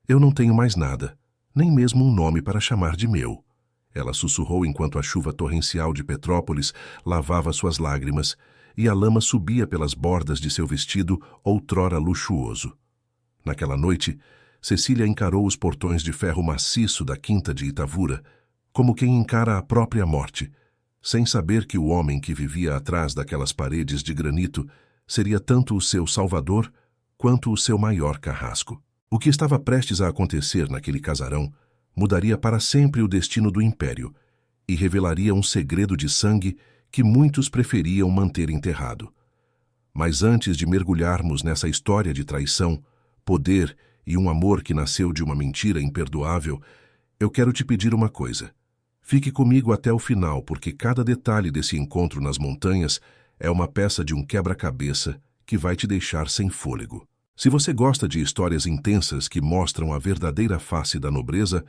Eu não tenho mais nada, nem mesmo um nome para chamar de meu. Ela sussurrou enquanto a chuva torrencial de Petrópolis lavava suas lágrimas e a lama subia pelas bordas de seu vestido outrora luxuoso. Naquela noite, Cecília encarou os portões de ferro maciço da quinta de Itavura, como quem encara a própria morte, sem saber que o homem que vivia atrás daquelas paredes de granito seria tanto o seu salvador quanto o seu maior carrasco. O que estava prestes a acontecer naquele casarão mudaria para sempre o destino do império e revelaria um segredo de sangue que muitos preferiam manter enterrado. Mas antes de mergulharmos nessa história de traição, poder e um amor que nasceu de uma mentira imperdoável, eu quero te pedir uma coisa. Fique comigo até o final, porque cada detalhe desse encontro nas montanhas é uma peça de um quebra-cabeça que vai te deixar sem fôlego. Se você gosta de histórias intensas que mostram a verdadeira face da nobreza,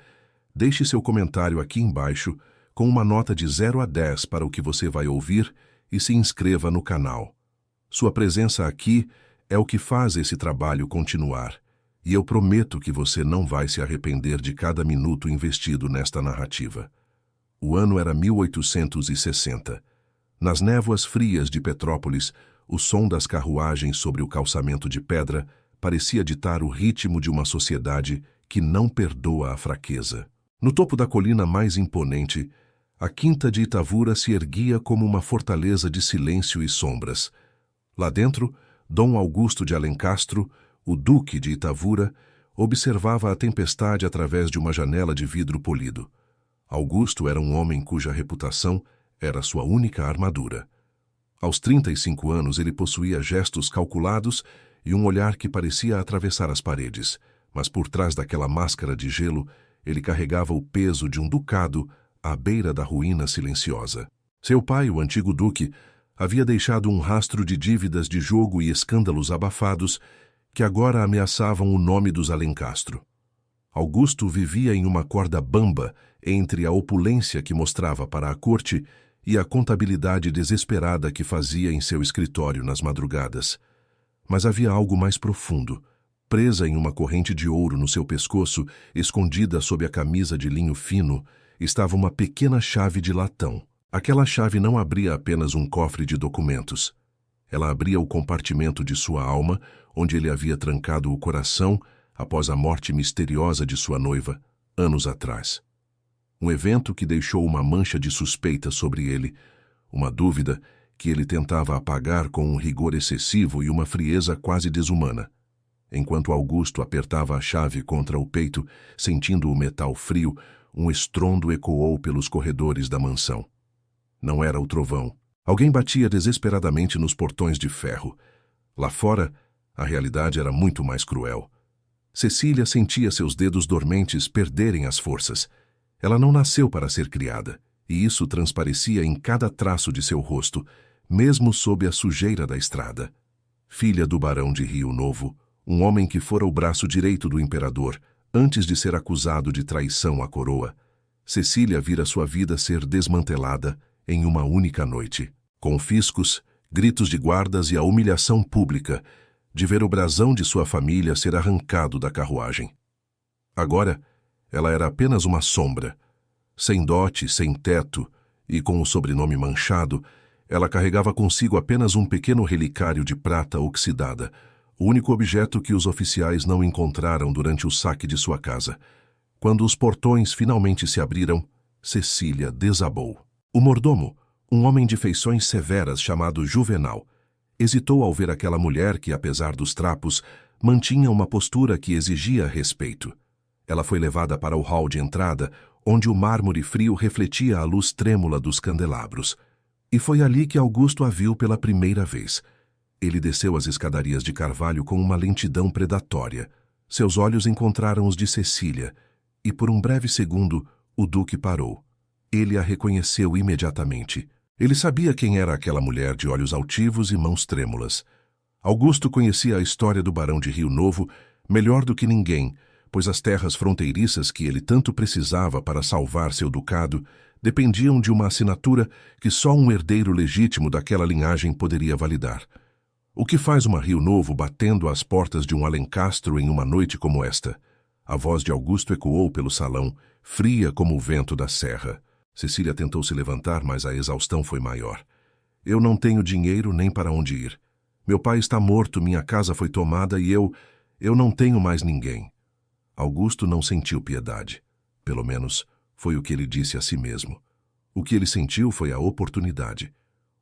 deixe seu comentário aqui embaixo com uma nota de 0 a 10 para o que você vai ouvir e se inscreva no canal. Sua presença aqui é o que faz esse trabalho continuar, e eu prometo que você não vai se arrepender de cada minuto investido nesta narrativa. O ano era 1860. Nas névoas frias de Petrópolis, o som das carruagens sobre o calçamento de pedra parecia ditar o ritmo de uma sociedade que não perdoa a fraqueza. No topo da colina mais imponente, a quinta de Itavura se erguia como uma fortaleza de silêncio e sombras. Lá dentro, Dom Augusto de Alencastro, o duque de Itavura, observava a tempestade através de uma janela de vidro polido. Augusto era um homem cuja reputação era sua única armadura. Aos 35 anos ele possuía gestos calculados e um olhar que parecia atravessar as paredes, mas por trás daquela máscara de gelo ele carregava o peso de um ducado à beira da ruína silenciosa. Seu pai, o antigo duque, havia deixado um rastro de dívidas de jogo e escândalos abafados que agora ameaçavam o nome dos Alencastro. Augusto vivia em uma corda bamba entre a opulência que mostrava para a corte e a contabilidade desesperada que fazia em seu escritório nas madrugadas. Mas havia algo mais profundo. Presa em uma corrente de ouro no seu pescoço, escondida sob a camisa de linho fino, estava uma pequena chave de latão. Aquela chave não abria apenas um cofre de documentos. Ela abria o compartimento de sua alma, onde ele havia trancado o coração após a morte misteriosa de sua noiva, anos atrás. Um evento que deixou uma mancha de suspeita sobre ele, uma dúvida que ele tentava apagar com um rigor excessivo e uma frieza quase desumana. Enquanto Augusto apertava a chave contra o peito, sentindo o metal frio, um estrondo ecoou pelos corredores da mansão. Não era o trovão. Alguém batia desesperadamente nos portões de ferro. Lá fora, a realidade era muito mais cruel. Cecília sentia seus dedos dormentes perderem as forças. Ela não nasceu para ser criada, e isso transparecia em cada traço de seu rosto, mesmo sob a sujeira da estrada. Filha do barão de Rio Novo, um homem que fora o braço direito do imperador, antes de ser acusado de traição à coroa, Cecília vira sua vida ser desmantelada em uma única noite. Confiscos, gritos de guardas e a humilhação pública de ver o brasão de sua família ser arrancado da carruagem. Agora, ela era apenas uma sombra. Sem dote, sem teto e com o sobrenome manchado, ela carregava consigo apenas um pequeno relicário de prata oxidada, o único objeto que os oficiais não encontraram durante o saque de sua casa. Quando os portões finalmente se abriram, Cecília desabou. O mordomo, um homem de feições severas chamado Juvenal, hesitou ao ver aquela mulher que, apesar dos trapos, mantinha uma postura que exigia respeito. Ela foi levada para o hall de entrada, onde o mármore frio refletia a luz trêmula dos candelabros. E foi ali que Augusto a viu pela primeira vez. Ele desceu as escadarias de carvalho com uma lentidão predatória. Seus olhos encontraram os de Cecília, e por um breve segundo o duque parou. Ele a reconheceu imediatamente. Ele sabia quem era aquela mulher de olhos altivos e mãos trêmulas. Augusto conhecia a história do barão de Rio Novo melhor do que ninguém, pois as terras fronteiriças que ele tanto precisava para salvar seu ducado dependiam de uma assinatura que só um herdeiro legítimo daquela linhagem poderia validar. O que faz uma Rio Novo batendo às portas de um Alencastro em uma noite como esta? A voz de Augusto ecoou pelo salão, fria como o vento da serra. Cecília tentou se levantar, mas a exaustão foi maior. Eu não tenho dinheiro nem para onde ir. Meu pai está morto, minha casa foi tomada e eu não tenho mais ninguém. Augusto não sentiu piedade. Pelo menos, foi o que ele disse a si mesmo. O que ele sentiu foi a oportunidade.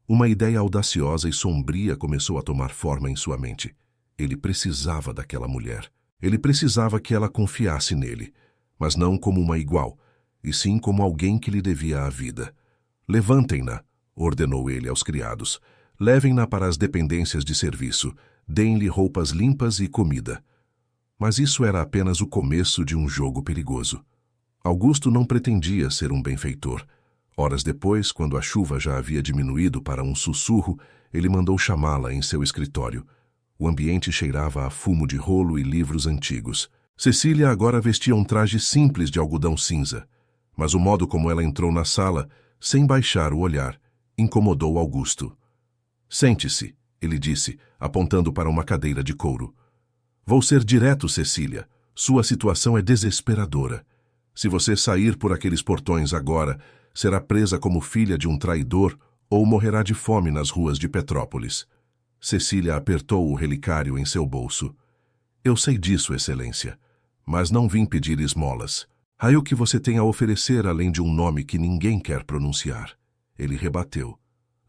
Uma ideia audaciosa e sombria começou a tomar forma em sua mente. Ele precisava daquela mulher. Ele precisava que ela confiasse nele, mas não como uma igual, e sim como alguém que lhe devia a vida. Levantem-na, ordenou ele aos criados. Levem-na para as dependências de serviço. Deem-lhe roupas limpas e comida. Mas isso era apenas o começo de um jogo perigoso. Augusto não pretendia ser um benfeitor. Horas depois, quando a chuva já havia diminuído para um sussurro, ele mandou chamá-la em seu escritório. O ambiente cheirava a fumo de rolo e livros antigos. Cecília agora vestia um traje simples de algodão cinza, mas o modo como ela entrou na sala, sem baixar o olhar, incomodou Augusto. Sente-se, ele disse, apontando para uma cadeira de couro. Vou ser direto, Cecília. Sua situação é desesperadora. Se você sair por aqueles portões agora, será presa como filha de um traidor ou morrerá de fome nas ruas de Petrópolis. Cecília apertou o relicário em seu bolso. Eu sei disso, Excelência, mas não vim pedir esmolas. Há o que você tem a oferecer além de um nome que ninguém quer pronunciar. Ele rebateu,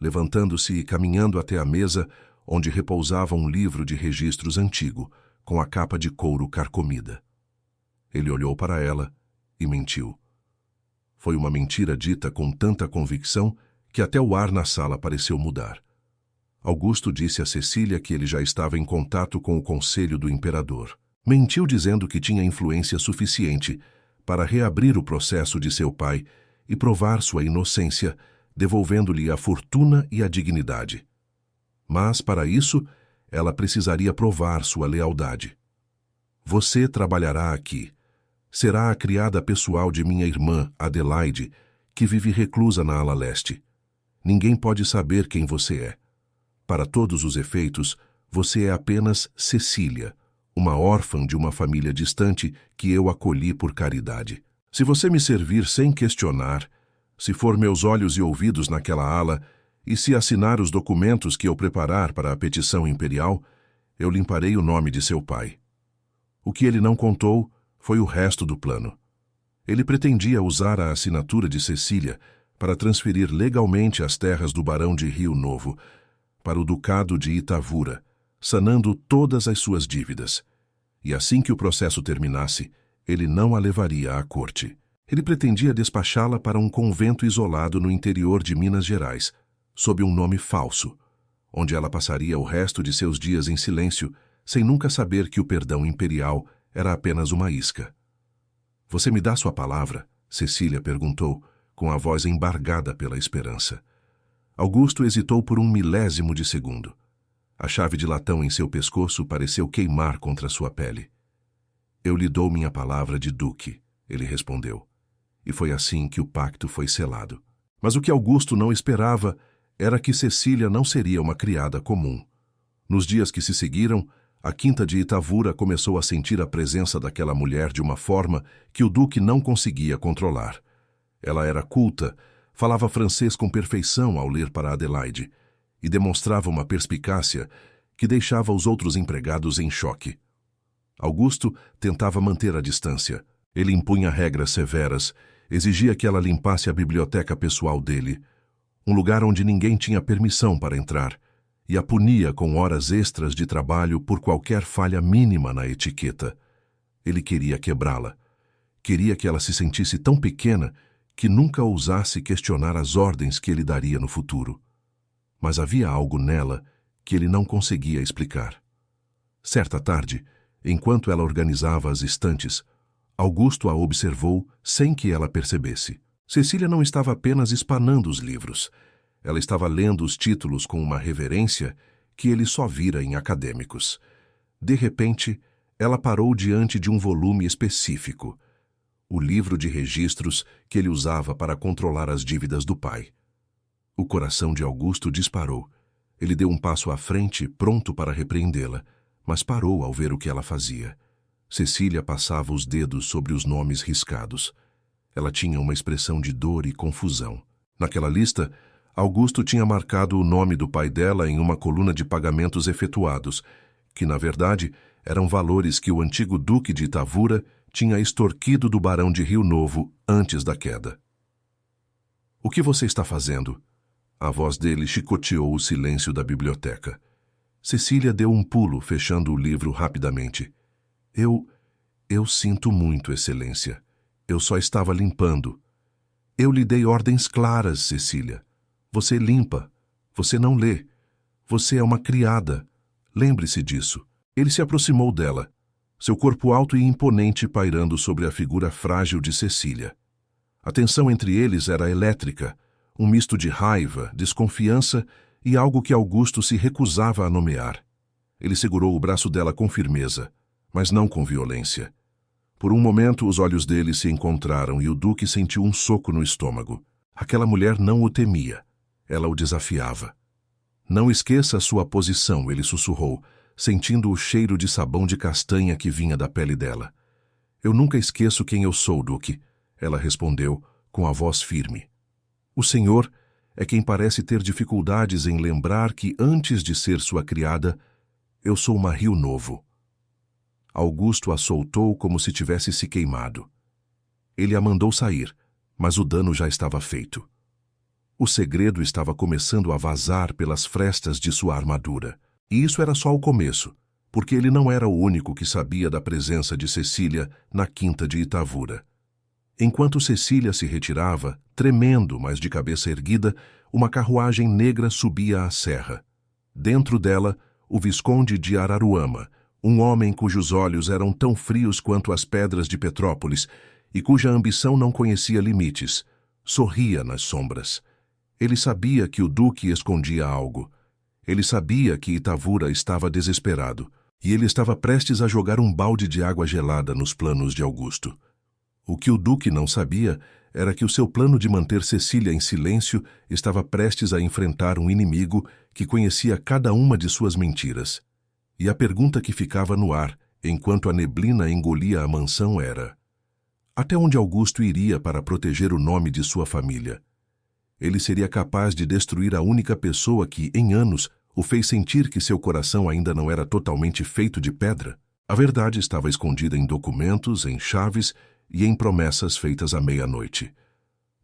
levantando-se e caminhando até a mesa onde repousava um livro de registros antigo, com a capa de couro carcomida. Ele olhou para ela e mentiu. Foi uma mentira dita com tanta convicção que até o ar na sala pareceu mudar. Augusto disse a Cecília que ele já estava em contato com o conselho do imperador. Mentiu dizendo que tinha influência suficiente para reabrir o processo de seu pai e provar sua inocência, devolvendo-lhe a fortuna e a dignidade. Mas, para isso, ela precisaria provar sua lealdade. Você trabalhará aqui. Será a criada pessoal de minha irmã, Adelaide, que vive reclusa na ala leste. Ninguém pode saber quem você é. Para todos os efeitos, você é apenas Cecília, uma órfã de uma família distante que eu acolhi por caridade. Se você me servir sem questionar, se for meus olhos e ouvidos naquela ala, e se assinar os documentos que eu preparar para a petição imperial, eu limparei o nome de seu pai. O que ele não contou foi o resto do plano. Ele pretendia usar a assinatura de Cecília para transferir legalmente as terras do barão de Rio Novo para o ducado de Itavura, sanando todas as suas dívidas. E assim que o processo terminasse, ele não a levaria à corte. Ele pretendia despachá-la para um convento isolado no interior de Minas Gerais, sob um nome falso, onde ela passaria o resto de seus dias em silêncio, sem nunca saber que o perdão imperial era apenas uma isca. Você me dá sua palavra? Cecília perguntou, com a voz embargada pela esperança. Augusto hesitou por um milésimo de segundo. A chave de latão em seu pescoço pareceu queimar contra sua pele. Eu lhe dou minha palavra de duque, ele respondeu. E foi assim que o pacto foi selado. Mas o que Augusto não esperava era que Cecília não seria uma criada comum. Nos dias que se seguiram, a quinta de Itavura começou a sentir a presença daquela mulher de uma forma que o duque não conseguia controlar. Ela era culta, falava francês com perfeição ao ler para Adelaide e demonstrava uma perspicácia que deixava os outros empregados em choque. Augusto tentava manter a distância. Ele impunha regras severas, exigia que ela limpasse a biblioteca pessoal dele, um lugar onde ninguém tinha permissão para entrar, e a punia com horas extras de trabalho por qualquer falha mínima na etiqueta. Ele queria quebrá-la. Queria que ela se sentisse tão pequena que nunca ousasse questionar as ordens que ele daria no futuro. Mas havia algo nela que ele não conseguia explicar. Certa tarde, enquanto ela organizava as estantes, Augusto a observou sem que ela percebesse. Cecília não estava apenas espanando os livros. Ela estava lendo os títulos com uma reverência que ele só vira em acadêmicos. De repente, ela parou diante de um volume específico, o livro de registros que ele usava para controlar as dívidas do pai. O coração de Augusto disparou. Ele deu um passo à frente, pronto para repreendê-la, mas parou ao ver o que ela fazia. Cecília passava os dedos sobre os nomes riscados. Ela tinha uma expressão de dor e confusão. Naquela lista, Augusto tinha marcado o nome do pai dela em uma coluna de pagamentos efetuados, que, na verdade, eram valores que o antigo duque de Itavura tinha extorquido do barão de Rio Novo antes da queda. "O que você está fazendo?" A voz dele chicoteou o silêncio da biblioteca. Cecília deu um pulo, fechando o livro rapidamente. Eu sinto muito, Excelência. Eu só estava limpando. Eu lhe dei ordens claras, Cecília. Você limpa. Você não lê. Você é uma criada. Lembre-se disso." Ele se aproximou dela, seu corpo alto e imponente pairando sobre a figura frágil de Cecília. A tensão entre eles era elétrica, um misto de raiva, desconfiança e algo que Augusto se recusava a nomear. Ele segurou o braço dela com firmeza, mas não com violência. Por um momento, os olhos dele se encontraram e o duque sentiu um soco no estômago. Aquela mulher não o temia. Ela o desafiava. "Não esqueça a sua posição", ele sussurrou, sentindo o cheiro de sabão de castanha que vinha da pele dela. "Eu nunca esqueço quem eu sou, duque", ela respondeu, com a voz firme. "O senhor é quem parece ter dificuldades em lembrar que, antes de ser sua criada, eu sou uma Rio Novo." Augusto a soltou como se tivesse se queimado. Ele a mandou sair, mas o dano já estava feito. O segredo estava começando a vazar pelas frestas de sua armadura. E isso era só o começo, porque ele não era o único que sabia da presença de Cecília na quinta de Itavura. Enquanto Cecília se retirava, tremendo, mas de cabeça erguida, uma carruagem negra subia a serra. Dentro dela, o Visconde de Araruama, um homem cujos olhos eram tão frios quanto as pedras de Petrópolis e cuja ambição não conhecia limites, sorria nas sombras. Ele sabia que o duque escondia algo. Ele sabia que Itavura estava desesperado, e ele estava prestes a jogar um balde de água gelada nos planos de Augusto. O que o duque não sabia era que o seu plano de manter Cecília em silêncio estava prestes a enfrentar um inimigo que conhecia cada uma de suas mentiras. E a pergunta que ficava no ar, enquanto a neblina engolia a mansão, era: até onde Augusto iria para proteger o nome de sua família? Ele seria capaz de destruir a única pessoa que, em anos, o fez sentir que seu coração ainda não era totalmente feito de pedra? A verdade estava escondida em documentos, em chaves e em promessas feitas à meia-noite.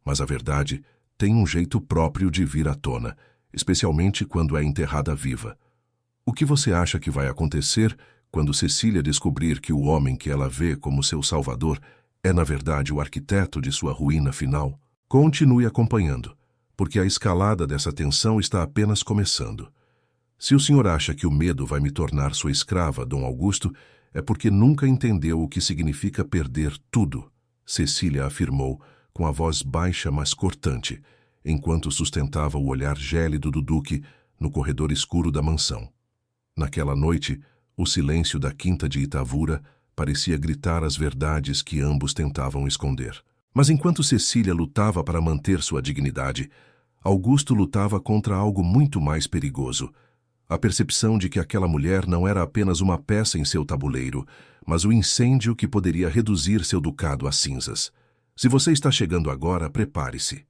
Mas a verdade tem um jeito próprio de vir à tona, especialmente quando é enterrada viva. O que você acha que vai acontecer quando Cecília descobrir que o homem que ela vê como seu salvador é, na verdade, o arquiteto de sua ruína final? Continue acompanhando, porque a escalada dessa tensão está apenas começando. Se o senhor acha que o medo vai me tornar sua escrava, Dom Augusto, é porque nunca entendeu o que significa perder tudo, Cecília afirmou, com a voz baixa mas cortante, enquanto sustentava o olhar gélido do duque no corredor escuro da mansão. Naquela noite, o silêncio da quinta de Itavura parecia gritar as verdades que ambos tentavam esconder. Mas enquanto Cecília lutava para manter sua dignidade, Augusto lutava contra algo muito mais perigoso. A percepção de que aquela mulher não era apenas uma peça em seu tabuleiro, mas o incêndio que poderia reduzir seu ducado a cinzas. Se você está chegando agora, prepare-se.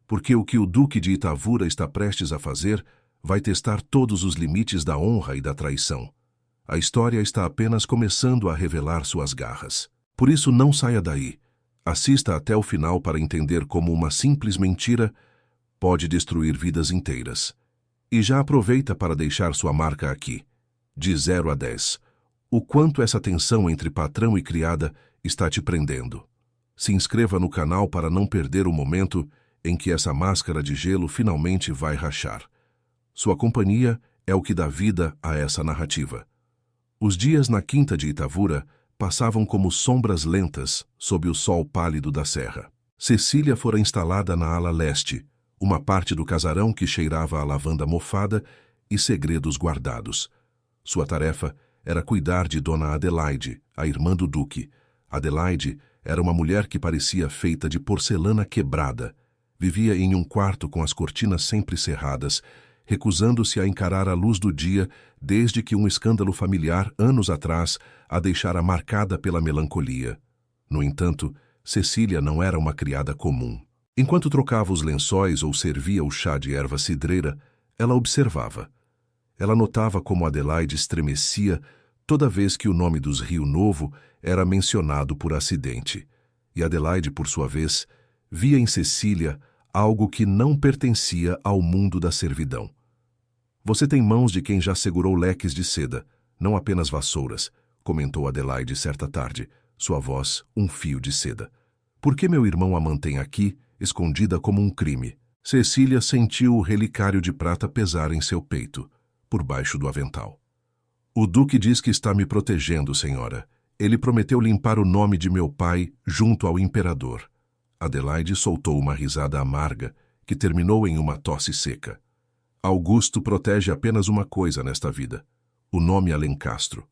Porque o que o Duque de Itavura está prestes a fazer vai testar todos os limites da honra e da traição. A história está apenas começando a revelar suas garras. Por isso, não saia daí. Assista até o final para entender como uma simples mentira pode destruir vidas inteiras. E já aproveita para deixar sua marca aqui. De 0 a 10. O quanto essa tensão entre patrão e criada está te prendendo. Se inscreva no canal para não perder o momento em que essa máscara de gelo finalmente vai rachar. Sua companhia é o que dá vida a essa narrativa. Os dias na quinta de Itavura passavam como sombras lentas sob o sol pálido da serra. Cecília fora instalada na ala leste, uma parte do casarão que cheirava a lavanda mofada e segredos guardados. Sua tarefa era cuidar de Dona Adelaide, a irmã do duque. Adelaide era uma mulher que parecia feita de porcelana quebrada. Vivia em um quarto com as cortinas sempre cerradas, recusando-se a encarar a luz do dia desde que um escândalo familiar, anos atrás, a deixara marcada pela melancolia. No entanto, Cecília não era uma criada comum. Enquanto trocava os lençóis ou servia o chá de erva cidreira, ela observava. Ela notava como Adelaide estremecia toda vez que o nome dos Rio Novo era mencionado por acidente. E Adelaide, por sua vez, via em Cecília algo que não pertencia ao mundo da servidão. Você tem mãos de quem já segurou leques de seda, não apenas vassouras, comentou Adelaide certa tarde, sua voz um fio de seda. Por que meu irmão a mantém aqui, escondida como um crime? Cecília sentiu o relicário de prata pesar em seu peito, por baixo do avental. O duque diz que está me protegendo, senhora. Ele prometeu limpar o nome de meu pai junto ao imperador. Adelaide soltou uma risada amarga, que terminou em uma tosse seca. Augusto protege apenas uma coisa nesta vida: o nome Alencastro.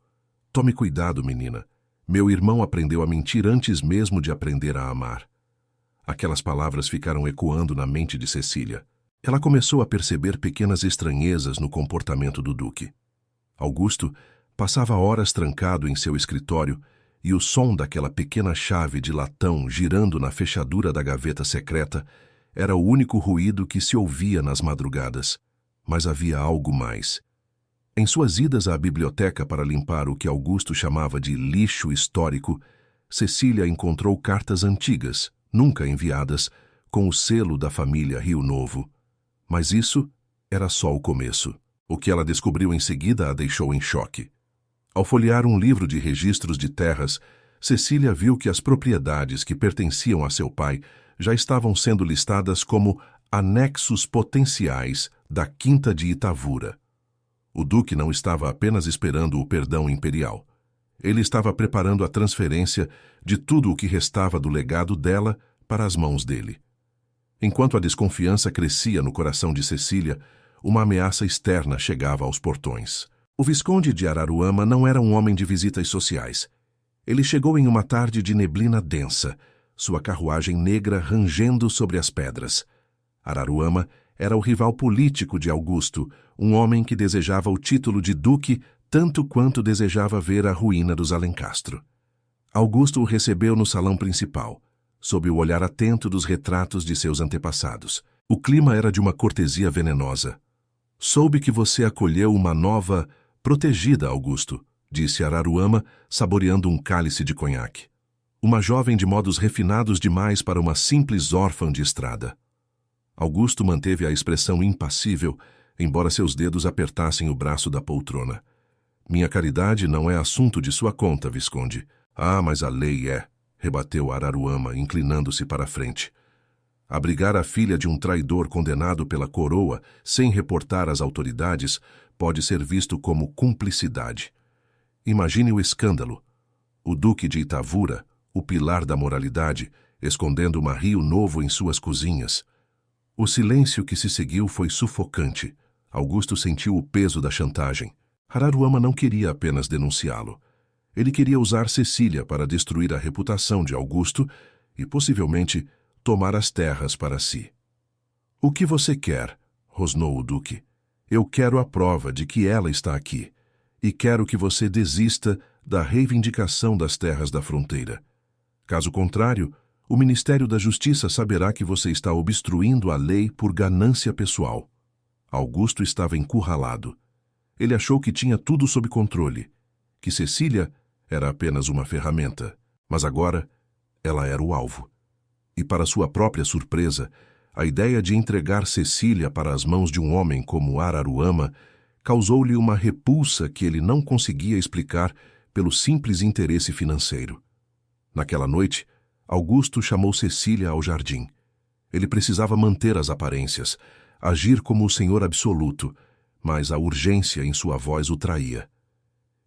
Tome cuidado, menina. Meu irmão aprendeu a mentir antes mesmo de aprender a amar. Aquelas palavras ficaram ecoando na mente de Cecília. Ela começou a perceber pequenas estranhezas no comportamento do duque. Augusto passava horas trancado em seu escritório e o som daquela pequena chave de latão girando na fechadura da gaveta secreta era o único ruído que se ouvia nas madrugadas. Mas havia algo mais. Em suas idas à biblioteca para limpar o que Augusto chamava de lixo histórico, Cecília encontrou cartas antigas, nunca enviadas, com o selo da família Rio Novo. Mas isso era só o começo. O que ela descobriu em seguida a deixou em choque. Ao folhear um livro de registros de terras, Cecília viu que as propriedades que pertenciam a seu pai já estavam sendo listadas como anexos potenciais da Quinta de Itavura. O duque não estava apenas esperando o perdão imperial. Ele estava preparando a transferência de tudo o que restava do legado dela para as mãos dele. Enquanto a desconfiança crescia no coração de Cecília, uma ameaça externa chegava aos portões. O Visconde de Araruama não era um homem de visitas sociais. Ele chegou em uma tarde de neblina densa, sua carruagem negra rangendo sobre as pedras. Araruama era o rival político de Augusto, um homem que desejava o título de duque tanto quanto desejava ver a ruína dos Alencastro. Augusto o recebeu no salão principal, sob o olhar atento dos retratos de seus antepassados. O clima era de uma cortesia venenosa. Soube que você acolheu uma nova protegida, Augusto, disse Araruama, saboreando um cálice de conhaque. Uma jovem de modos refinados demais para uma simples órfã de estrada. Augusto manteve a expressão impassível, embora seus dedos apertassem o braço da poltrona. Minha caridade não é assunto de sua conta, Visconde. Ah, mas a lei é, rebateu Araruama, inclinando-se para a frente. Abrigar a filha de um traidor condenado pela coroa sem reportar às autoridades pode ser visto como cumplicidade. Imagine o escândalo. O duque de Itavura, o pilar da moralidade, escondendo uma Rio Novo em suas cozinhas. O silêncio que se seguiu foi sufocante. Augusto sentiu o peso da chantagem. Araruama não queria apenas denunciá-lo. Ele queria usar Cecília para destruir a reputação de Augusto e, possivelmente, tomar as terras para si. O que você quer? Rosnou o duque. Eu quero a prova de que ela está aqui. E quero que você desista da reivindicação das terras da fronteira. Caso contrário, o Ministério da Justiça saberá que você está obstruindo a lei por ganância pessoal. Augusto estava encurralado. Ele achou que tinha tudo sob controle, que Cecília era apenas uma ferramenta, mas agora ela era o alvo. E para sua própria surpresa, a ideia de entregar Cecília para as mãos de um homem como Araruama causou-lhe uma repulsa que ele não conseguia explicar pelo simples interesse financeiro. Naquela noite, Augusto chamou Cecília ao jardim. Ele precisava manter as aparências, agir como o senhor absoluto, mas a urgência em sua voz o traía.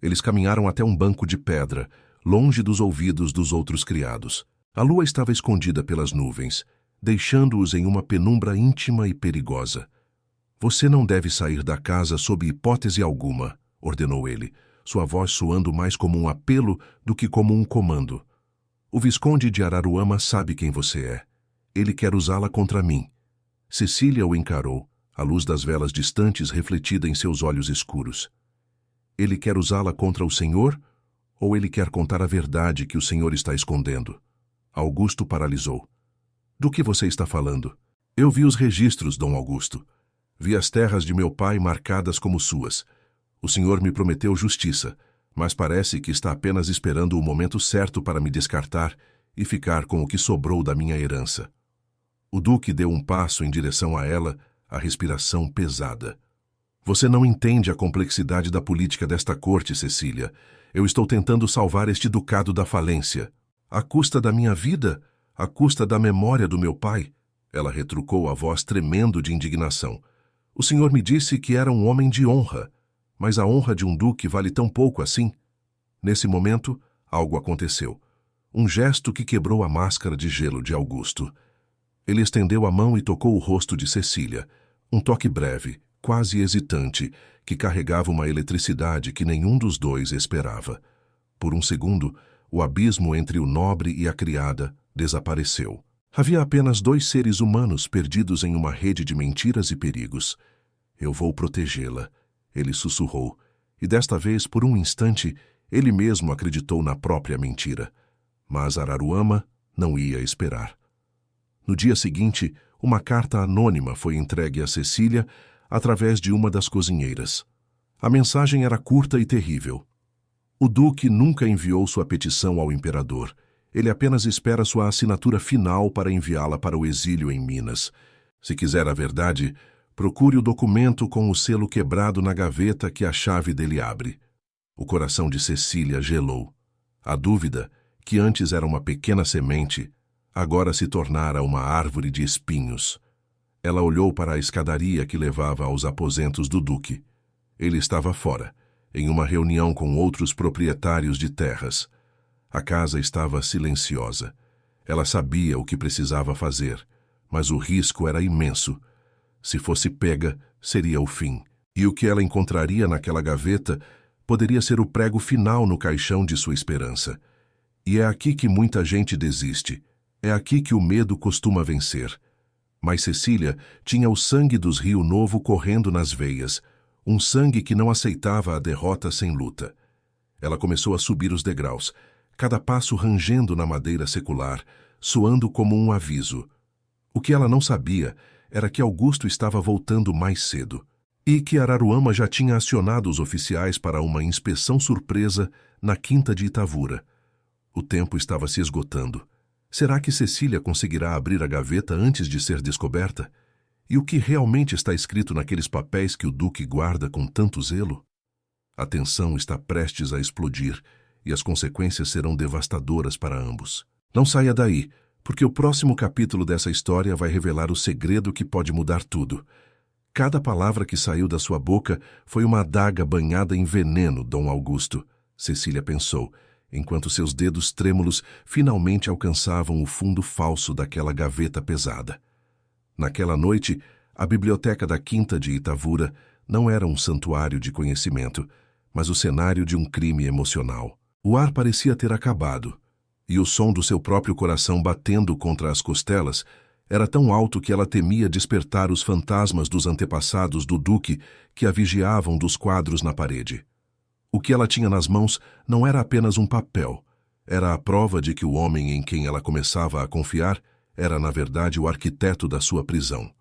Eles caminharam até um banco de pedra, longe dos ouvidos dos outros criados. A lua estava escondida pelas nuvens, deixando-os em uma penumbra íntima e perigosa. Você não deve sair da casa sob hipótese alguma, ordenou ele, sua voz soando mais como um apelo do que como um comando. O Visconde de Araruama sabe quem você é. Ele quer usá-la contra mim. Cecília o encarou, a luz das velas distantes refletida em seus olhos escuros. Ele quer usá-la contra o Senhor, ou ele quer contar a verdade que o Senhor está escondendo? Augusto paralisou. Do que você está falando? Eu vi os registros, Dom Augusto. Vi as terras de meu pai marcadas como suas. O Senhor me prometeu justiça, mas parece que está apenas esperando o momento certo para me descartar e ficar com o que sobrou da minha herança. O duque deu um passo em direção a ela, a respiração pesada. Você não entende a complexidade da política desta corte, Cecília. Eu estou tentando salvar este ducado da falência. À custa da minha vida? À custa da memória do meu pai? Ela retrucou, a voz tremendo de indignação. O senhor me disse que era um homem de honra, mas a honra de um duque vale tão pouco assim? Nesse momento, algo aconteceu. Um gesto que quebrou a máscara de gelo de Augusto. Ele estendeu a mão e tocou o rosto de Cecília. Um toque breve, quase hesitante, que carregava uma eletricidade que nenhum dos dois esperava. Por um segundo, o abismo entre o nobre e a criada desapareceu. Havia apenas dois seres humanos perdidos em uma rede de mentiras e perigos. Eu vou protegê-la, ele sussurrou, e desta vez, por um instante, ele mesmo acreditou na própria mentira. Mas Araruama não ia esperar. No dia seguinte, uma carta anônima foi entregue a Cecília através de uma das cozinheiras. A mensagem era curta e terrível. O duque nunca enviou sua petição ao imperador. Ele apenas espera sua assinatura final para enviá-la para o exílio em Minas. Se quiser a verdade, procure o documento com o selo quebrado na gaveta que a chave dele abre. O coração de Cecília gelou. A dúvida, que antes era uma pequena semente, agora se tornara uma árvore de espinhos. Ela olhou para a escadaria que levava aos aposentos do duque. Ele estava fora, em uma reunião com outros proprietários de terras. A casa estava silenciosa. Ela sabia o que precisava fazer, mas o risco era imenso. Se fosse pega, seria o fim. E o que ela encontraria naquela gaveta poderia ser o prego final no caixão de sua esperança. E é aqui que muita gente desiste. É aqui que o medo costuma vencer. Mas Cecília tinha o sangue dos Rio Novo correndo nas veias, um sangue que não aceitava a derrota sem luta. Ela começou a subir os degraus, cada passo rangendo na madeira secular, soando como um aviso. O que ela não sabia era que Augusto estava voltando mais cedo, e que Araruama já tinha acionado os oficiais para uma inspeção surpresa na quinta de Itavura. O tempo estava se esgotando. Será que Cecília conseguirá abrir a gaveta antes de ser descoberta? E o que realmente está escrito naqueles papéis que o duque guarda com tanto zelo? A tensão está prestes a explodir e as consequências serão devastadoras para ambos. Não saia daí, porque o próximo capítulo dessa história vai revelar o segredo que pode mudar tudo. Cada palavra que saiu da sua boca foi uma adaga banhada em veneno, Dom Augusto, Cecília pensou, enquanto seus dedos trêmulos finalmente alcançavam o fundo falso daquela gaveta pesada. Naquela noite, a biblioteca da Quinta de Itavura não era um santuário de conhecimento, mas o cenário de um crime emocional. O ar parecia ter acabado, e o som do seu próprio coração batendo contra as costelas era tão alto que ela temia despertar os fantasmas dos antepassados do duque que a vigiavam dos quadros na parede. O que ela tinha nas mãos não era apenas um papel, era a prova de que o homem em quem ela começava a confiar era, na verdade, o arquiteto da sua prisão.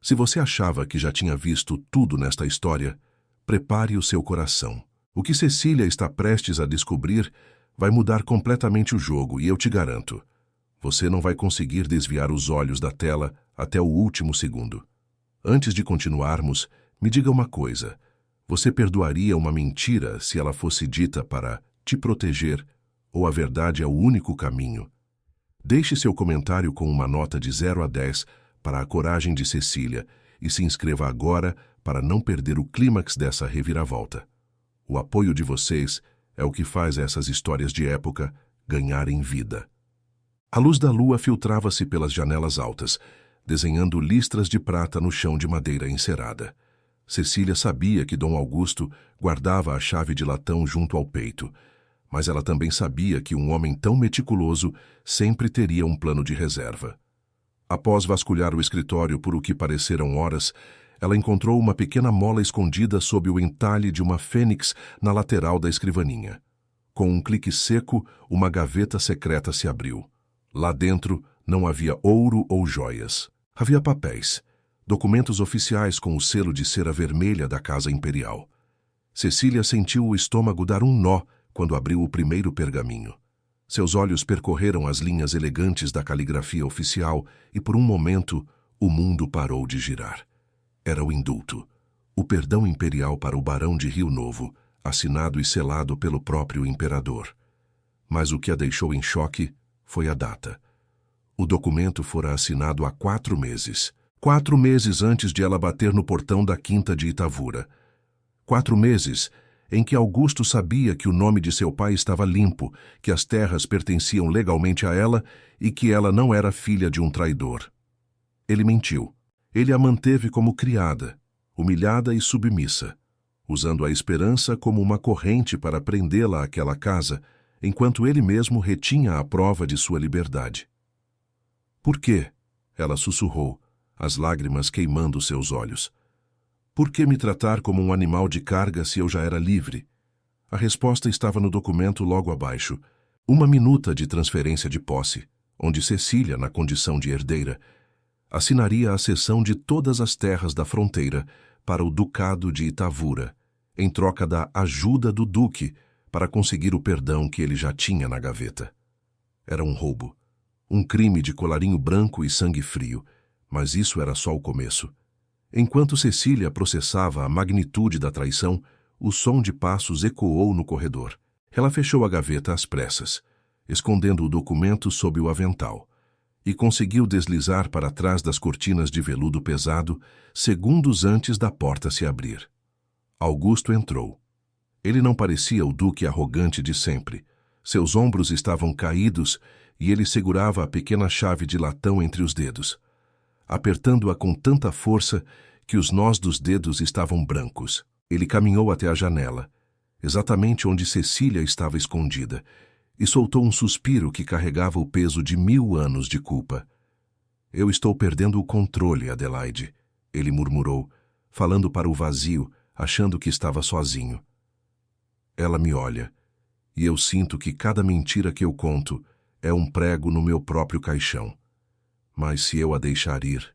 Se você achava que já tinha visto tudo nesta história, prepare o seu coração. O que Cecília está prestes a descobrir vai mudar completamente o jogo, e eu te garanto, você não vai conseguir desviar os olhos da tela até o último segundo. Antes de continuarmos, me diga uma coisa. Você perdoaria uma mentira se ela fosse dita para te proteger, ou a verdade é o único caminho? Deixe seu comentário com uma nota de 0 a 10 para a coragem de Cecília e se inscreva agora para não perder o clímax dessa reviravolta. O apoio de vocês é o que faz essas histórias de época ganharem vida. A luz da lua filtrava-se pelas janelas altas, desenhando listras de prata no chão de madeira encerada. Cecília sabia que Dom Augusto guardava a chave de latão junto ao peito, mas ela também sabia que um homem tão meticuloso sempre teria um plano de reserva. Após vasculhar o escritório por o que pareceram horas, ela encontrou uma pequena mola escondida sob o entalhe de uma fênix na lateral da escrivaninha. Com um clique seco, uma gaveta secreta se abriu. Lá dentro não havia ouro ou joias. Havia papéis, documentos oficiais com o selo de cera vermelha da Casa Imperial. Cecília sentiu o estômago dar um nó quando abriu o primeiro pergaminho. Seus olhos percorreram as linhas elegantes da caligrafia oficial e, por um momento, o mundo parou de girar. Era o indulto, o perdão imperial para o barão de Rio Novo, assinado e selado pelo próprio imperador. Mas o que a deixou em choque foi a data. O documento fora assinado há 4 meses. 4 meses antes de ela bater no portão da quinta de Itavura. 4 meses em que Augusto sabia que o nome de seu pai estava limpo, que as terras pertenciam legalmente a ela e que ela não era filha de um traidor. Ele mentiu. Ele a manteve como criada, humilhada e submissa, usando a esperança como uma corrente para prendê-la àquela casa, enquanto ele mesmo retinha a prova de sua liberdade. Por quê? Ela sussurrou, as lágrimas queimando seus olhos. Por que me tratar como um animal de carga se eu já era livre? A resposta estava no documento logo abaixo. Uma minuta de transferência de posse, onde Cecília, na condição de herdeira, assinaria a cessão de todas as terras da fronteira para o Ducado de Itavura, em troca da ajuda do Duque para conseguir o perdão que ele já tinha na gaveta. Era um roubo, um crime de colarinho branco e sangue frio, mas isso era só o começo. Enquanto Cecília processava a magnitude da traição, o som de passos ecoou no corredor. Ela fechou a gaveta às pressas, escondendo o documento sob o avental, e conseguiu deslizar para trás das cortinas de veludo pesado, segundos antes da porta se abrir. Augusto entrou. Ele não parecia o duque arrogante de sempre. Seus ombros estavam caídos e ele segurava a pequena chave de latão entre os dedos, apertando-a com tanta força que os nós dos dedos estavam brancos. Ele caminhou até a janela, exatamente onde Cecília estava escondida, e soltou um suspiro que carregava o peso de 1000 anos de culpa. Eu estou perdendo o controle, Adelaide, ele murmurou, falando para o vazio, achando que estava sozinho. Ela me olha, e eu sinto que cada mentira que eu conto é um prego no meu próprio caixão. Mas se eu a deixar ir,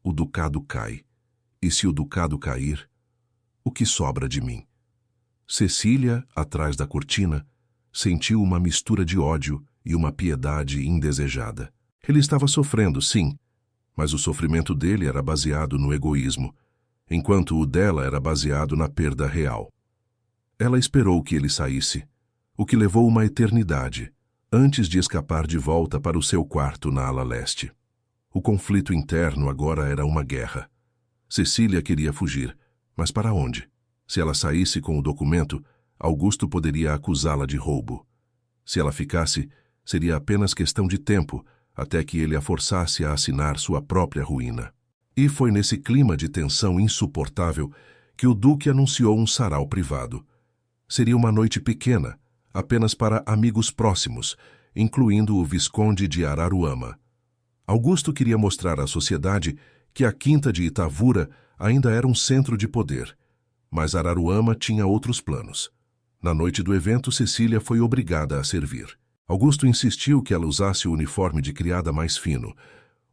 o ducado cai. E se o ducado cair, o que sobra de mim? Cecília, atrás da cortina, sentiu uma mistura de ódio e uma piedade indesejada. Ele estava sofrendo, sim, mas o sofrimento dele era baseado no egoísmo, enquanto o dela era baseado na perda real. Ela esperou que ele saísse, o que levou uma eternidade, antes de escapar de volta para o seu quarto na ala leste. O conflito interno agora era uma guerra. Cecília queria fugir, mas para onde? Se ela saísse com o documento, Augusto poderia acusá-la de roubo. Se ela ficasse, seria apenas questão de tempo até que ele a forçasse a assinar sua própria ruína. E foi nesse clima de tensão insuportável que o duque anunciou um sarau privado. Seria uma noite pequena, apenas para amigos próximos, incluindo o Visconde de Araruama. Augusto queria mostrar à sociedade que a quinta de Itavura ainda era um centro de poder, mas Araruama tinha outros planos. Na noite do evento, Cecília foi obrigada a servir. Augusto insistiu que ela usasse o uniforme de criada mais fino,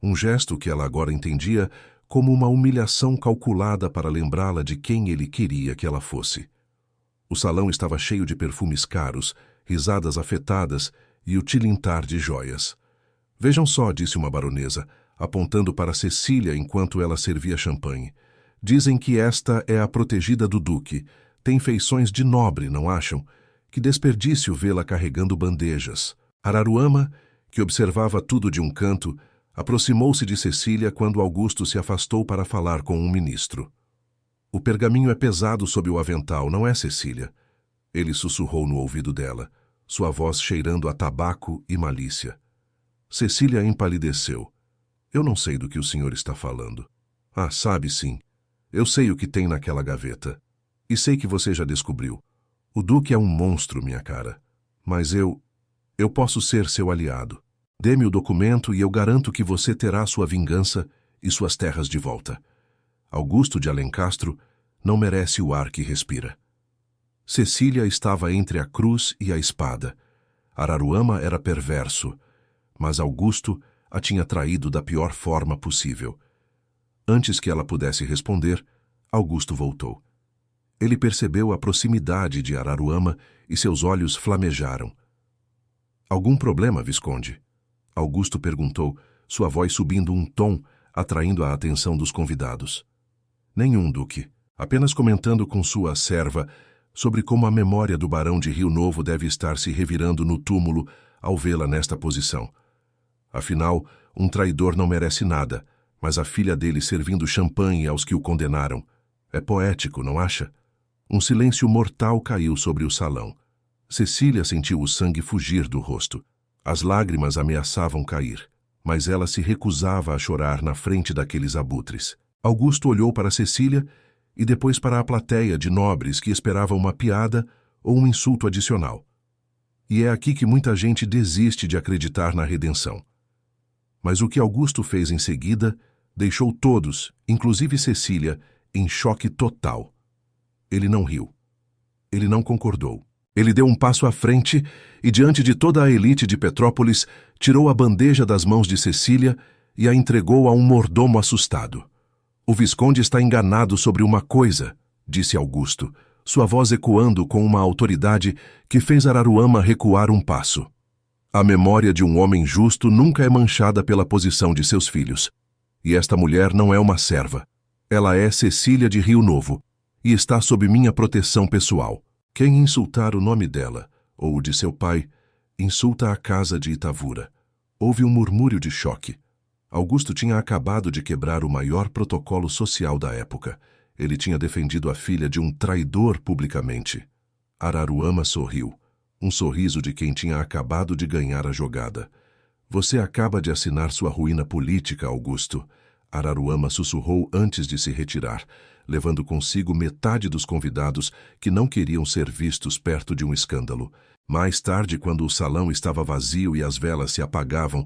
um gesto que ela agora entendia como uma humilhação calculada para lembrá-la de quem ele queria que ela fosse. O salão estava cheio de perfumes caros, risadas afetadas e o tilintar de joias. Vejam só, disse uma baronesa, apontando para Cecília enquanto ela servia champanhe. Dizem que esta é a protegida do duque. Tem feições de nobre, não acham? Que desperdício vê-la carregando bandejas. Araruama, que observava tudo de um canto, aproximou-se de Cecília quando Augusto se afastou para falar com um ministro. O pergaminho é pesado sob o avental, não é, Cecília? Ele sussurrou no ouvido dela, sua voz cheirando a tabaco e malícia. Cecília empalideceu. Eu não sei do que o senhor está falando. Ah, sabe sim. Eu sei o que tem naquela gaveta. E sei que você já descobriu. O duque é um monstro, minha cara. Mas eu posso ser seu aliado. Dê-me o documento e eu garanto que você terá sua vingança e suas terras de volta. Augusto de Alencastro, não merece o ar que respira. Cecília estava entre a cruz e a espada. Araruama era perverso, mas Augusto a tinha traído da pior forma possível. Antes que ela pudesse responder, Augusto voltou. Ele percebeu a proximidade de Araruama e seus olhos flamejaram. "Algum problema, Visconde?" Augusto perguntou, sua voz subindo um tom, atraindo a atenção dos convidados. "Nenhum, Duque. Apenas comentando com sua serva sobre como a memória do barão de Rio Novo deve estar se revirando no túmulo ao vê-la nesta posição. Afinal, um traidor não merece nada, mas a filha dele servindo champanhe aos que o condenaram. É poético, não acha?" Um silêncio mortal caiu sobre o salão. Cecília sentiu o sangue fugir do rosto. As lágrimas ameaçavam cair, mas ela se recusava a chorar na frente daqueles abutres. Augusto olhou para Cecília e depois para a plateia de nobres que esperavam uma piada ou um insulto adicional. E é aqui que muita gente desiste de acreditar na redenção. Mas o que Augusto fez em seguida deixou todos, inclusive Cecília, em choque total. Ele não riu. Ele não concordou. Ele deu um passo à frente e, diante de toda a elite de Petrópolis, tirou a bandeja das mãos de Cecília e a entregou a um mordomo assustado. "O Visconde está enganado sobre uma coisa", disse Augusto, sua voz ecoando com uma autoridade que fez Araruama recuar um passo. "A memória de um homem justo nunca é manchada pela posição de seus filhos. E esta mulher não é uma serva. Ela é Cecília de Rio Novo e está sob minha proteção pessoal. Quem insultar o nome dela, ou o de seu pai, insulta a casa de Itavura." Houve um murmúrio de choque. Augusto tinha acabado de quebrar o maior protocolo social da época. Ele tinha defendido a filha de um traidor publicamente. Araruama sorriu, um sorriso de quem tinha acabado de ganhar a jogada. "Você acaba de assinar sua ruína política, Augusto." Araruama sussurrou antes de se retirar, levando consigo metade dos convidados que não queriam ser vistos perto de um escândalo. Mais tarde, quando o salão estava vazio e as velas se apagavam,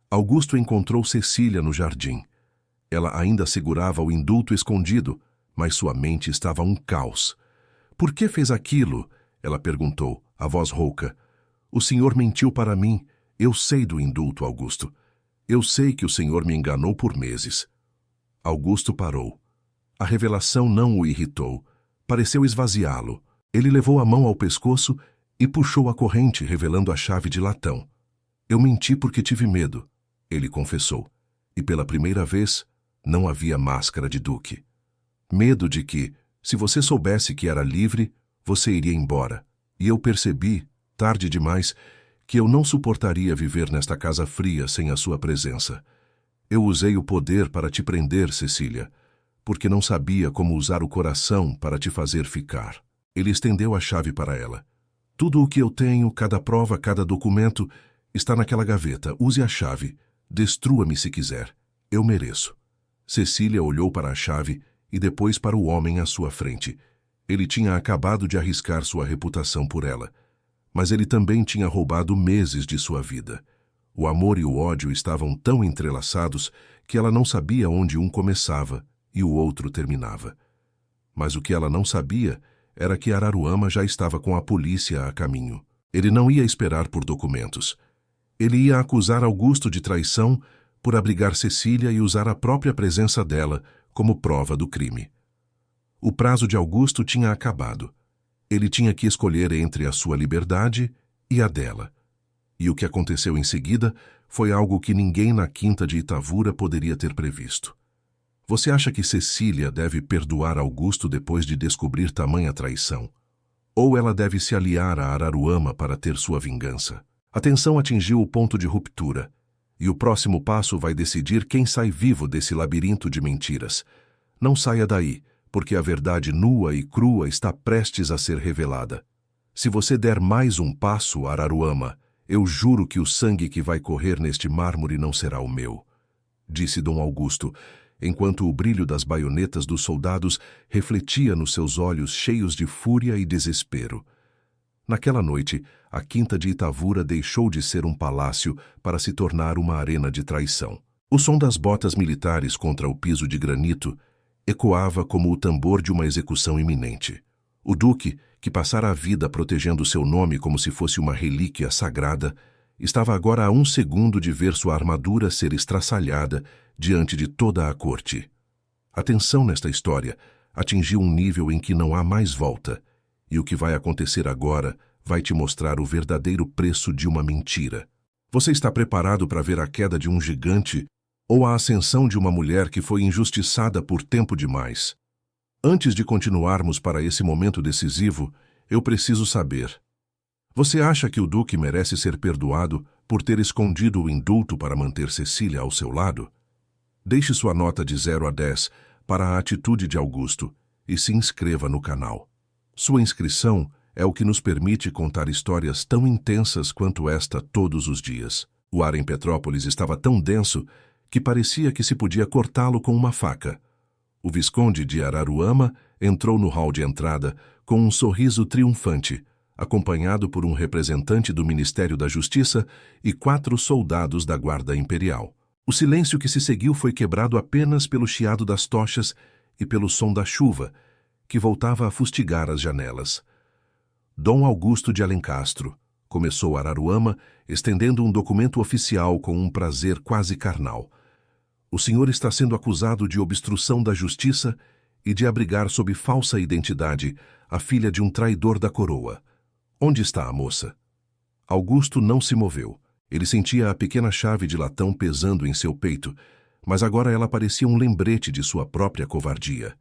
Augusto encontrou Cecília no jardim. Ela ainda segurava o indulto escondido, mas sua mente estava um caos. "Por que fez aquilo?" ela perguntou, a voz rouca. "O senhor mentiu para mim. Eu sei do indulto, Augusto. Eu sei que o senhor me enganou por meses." Augusto parou. A revelação não o irritou. Pareceu esvaziá-lo. Ele levou a mão ao pescoço e puxou a corrente, revelando a chave de latão. "Eu menti porque tive medo", ele confessou. E pela primeira vez, não havia máscara de duque. "Medo de que, se você soubesse que era livre, você iria embora. E eu percebi, tarde demais, que eu não suportaria viver nesta casa fria sem a sua presença. Eu usei o poder para te prender, Cecília, porque não sabia como usar o coração para te fazer ficar." Ele estendeu a chave para ela. "Tudo o que eu tenho, cada prova, cada documento, está naquela gaveta. Use a chave. Destrua-me se quiser. Eu mereço." Cecília olhou para a chave e depois para o homem à sua frente. Ele tinha acabado de arriscar sua reputação por ela, mas ele também tinha roubado meses de sua vida. O amor e o ódio estavam tão entrelaçados que ela não sabia onde um começava e o outro terminava. Mas o que ela não sabia era que Araruama já estava com a polícia a caminho. Ele não ia esperar por documentos. Ele ia acusar Augusto de traição por abrigar Cecília e usar a própria presença dela como prova do crime. O prazo de Augusto tinha acabado. Ele tinha que escolher entre a sua liberdade e a dela. E o que aconteceu em seguida foi algo que ninguém na quinta de Itavura poderia ter previsto. Você acha que Cecília deve perdoar Augusto depois de descobrir tamanha traição? Ou ela deve se aliar a Araruama para ter sua vingança? A tensão atingiu o ponto de ruptura, e o próximo passo vai decidir quem sai vivo desse labirinto de mentiras. Não saia daí, porque a verdade nua e crua está prestes a ser revelada. Se você der mais um passo, Araruama, eu juro que o sangue que vai correr neste mármore não será o meu, disse Dom Augusto, enquanto o brilho das baionetas dos soldados refletia nos seus olhos cheios de fúria e desespero. Naquela noite, a quinta de Itavura deixou de ser um palácio para se tornar uma arena de traição. O som das botas militares contra o piso de granito ecoava como o tambor de uma execução iminente. O duque, que passara a vida protegendo seu nome como se fosse uma relíquia sagrada, estava agora a 1 segundo de ver sua armadura ser estraçalhada diante de toda a corte. A tensão nesta história atingiu um nível em que não há mais volta, e o que vai acontecer agora vai te mostrar o verdadeiro preço de uma mentira. Você está preparado para ver a queda de um gigante ou a ascensão de uma mulher que foi injustiçada por tempo demais? Antes de continuarmos para esse momento decisivo, eu preciso saber: você acha que o duque merece ser perdoado por ter escondido o indulto para manter Cecília ao seu lado? Deixe sua nota de 0 a 10 para a atitude de Augusto e se inscreva no canal. Sua inscrição é o que nos permite contar histórias tão intensas quanto esta todos os dias. O ar em Petrópolis estava tão denso que parecia que se podia cortá-lo com uma faca. O Visconde de Araruama entrou no hall de entrada com um sorriso triunfante, acompanhado por um representante do Ministério da Justiça e 4 soldados da Guarda Imperial. O silêncio que se seguiu foi quebrado apenas pelo chiado das tochas e pelo som da chuva, que voltava a fustigar as janelas. Dom Augusto de Alencastro, começou Araruama, estendendo um documento oficial com um prazer quase carnal. O senhor está sendo acusado de obstrução da justiça e de abrigar sob falsa identidade a filha de um traidor da coroa. Onde está a moça? Augusto não se moveu. Ele sentia a pequena chave de latão pesando em seu peito, mas agora ela parecia um lembrete de sua própria covardia.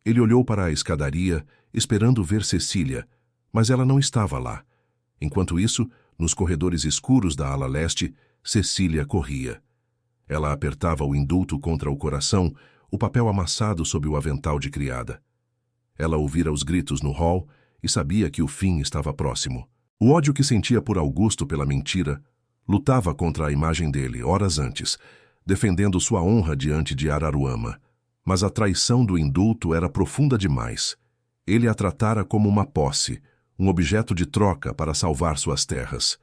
Ele olhou para a escadaria, esperando ver Cecília, mas ela não estava lá. Enquanto isso, nos corredores escuros da ala leste, Cecília corria. Ela apertava o indulto contra o coração, o papel amassado sob o avental de criada. Ela ouvira os gritos no hall e sabia que o fim estava próximo. O ódio que sentia por Augusto pela mentira lutava contra a imagem dele horas antes, defendendo sua honra diante de Araruama. Mas a traição do indulto era profunda demais. Ele a tratara como uma posse, um objeto de troca para salvar suas terras.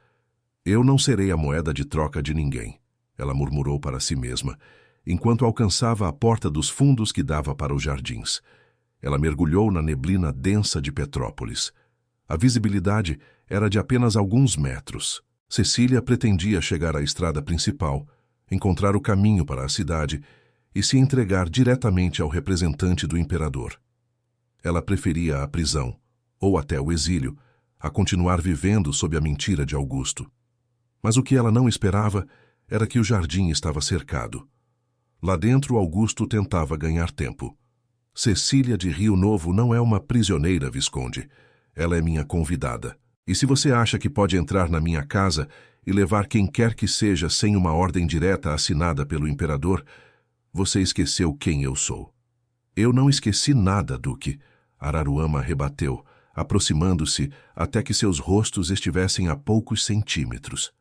Eu não serei a moeda de troca de ninguém, ela murmurou para si mesma, enquanto alcançava a porta dos fundos que dava para os jardins. Ela mergulhou na neblina densa de Petrópolis. A visibilidade era de apenas alguns metros. Cecília pretendia chegar à estrada principal, encontrar o caminho para a cidade e se entregar diretamente ao representante do imperador. Ela preferia a prisão, ou até o exílio, a continuar vivendo sob a mentira de Augusto. Mas o que ela não esperava era que o jardim estava cercado. Lá dentro, Augusto tentava ganhar tempo. Cecília de Rio Novo não é uma prisioneira, Visconde. Ela é minha convidada. E se você acha que pode entrar na minha casa e levar quem quer que seja sem uma ordem direta assinada pelo imperador, você esqueceu quem eu sou. Eu não esqueci nada, Duque, Araruama rebateu, aproximando-se até que seus rostos estivessem a poucos centímetros.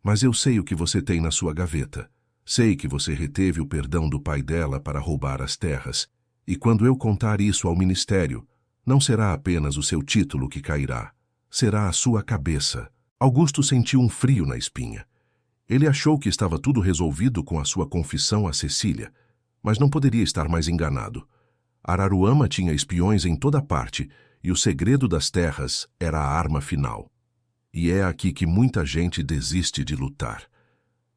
Mas eu sei o que você tem na sua gaveta. Sei que você reteve o perdão do pai dela para roubar as terras. E quando eu contar isso ao ministério, não será apenas o seu título que cairá. Será a sua cabeça. Augusto sentiu um frio na espinha. Ele achou que estava tudo resolvido com a sua confissão a Cecília, mas não poderia estar mais enganado. Araruama tinha espiões em toda parte, e o segredo das terras era a arma final. E é aqui que muita gente desiste de lutar.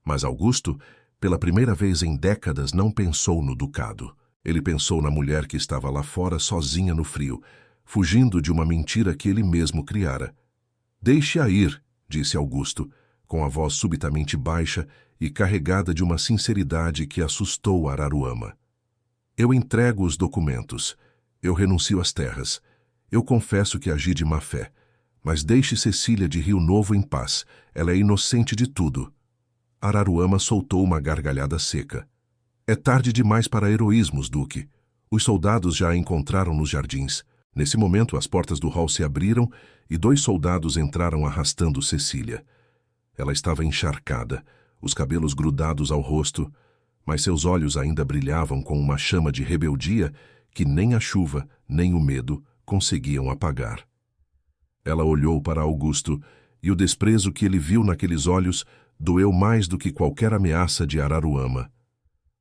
Mas Augusto, pela primeira vez em décadas, não pensou no ducado. Ele pensou na mulher que estava lá fora sozinha no frio, fugindo de uma mentira que ele mesmo criara. Deixe-a ir, disse Augusto, com a voz subitamente baixa e carregada de uma sinceridade que assustou Araruama. Eu entrego os documentos. Eu renuncio às terras. Eu confesso que agi de má fé. Mas deixe Cecília de Rio Novo em paz. Ela é inocente de tudo. Araruama soltou uma gargalhada seca. É tarde demais para heroísmos, Duque. Os soldados já a encontraram nos jardins. Nesse momento, as portas do hall se abriram e 2 soldados entraram arrastando Cecília. Ela estava encharcada, os cabelos grudados ao rosto, mas seus olhos ainda brilhavam com uma chama de rebeldia que nem a chuva, nem o medo conseguiam apagar. Ela olhou para Augusto, e o desprezo que ele viu naqueles olhos doeu mais do que qualquer ameaça de Araruama.